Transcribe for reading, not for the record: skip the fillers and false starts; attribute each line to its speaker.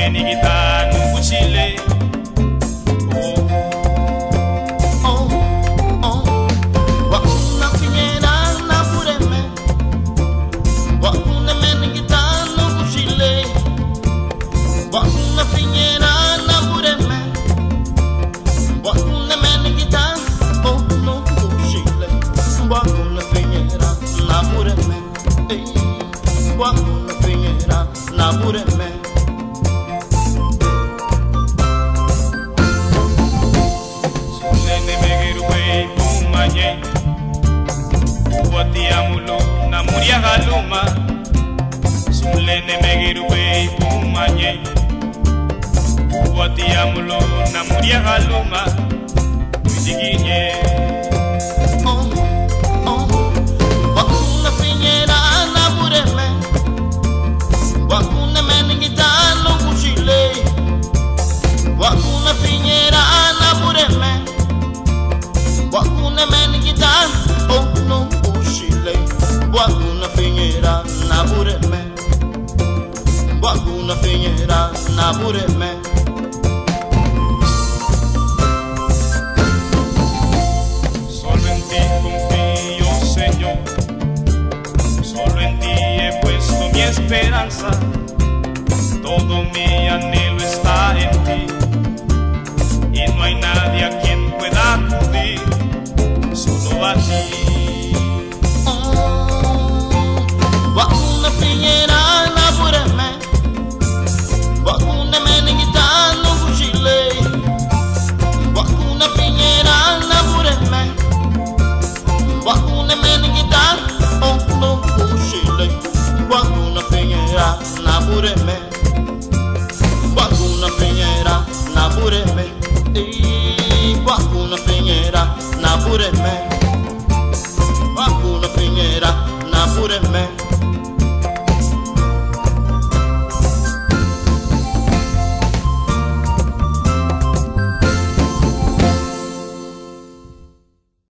Speaker 1: menigita nubuchile. Uwatiamulo na muria galuma, sulene megirube pumanye. Uwatiamulo na muria galuma, usiginye.
Speaker 2: Wakuna finyera na bureme, wakuna meningita no kuchile. Wakuna finyera na bureme, wakuna meningita no kuchile. Wakuna finyera na bureme, wakuna finyera na bureme.
Speaker 1: Solo en ti confío, Señor. Solo en ti he puesto mi esperanza. Todo mi anhelo está en ti. Y no hay nadie a quien pueda acudir, solo a ti.
Speaker 2: Wakuna finyera na bureme, wakuna meningita no kuchile. Wakuna finyera na bureme, wakuna meningita no kuchile. Wakuna finyera na bureme, wakuna finyera na bureme. Wakuna finyera na bureme, wakuna finyera na bureme.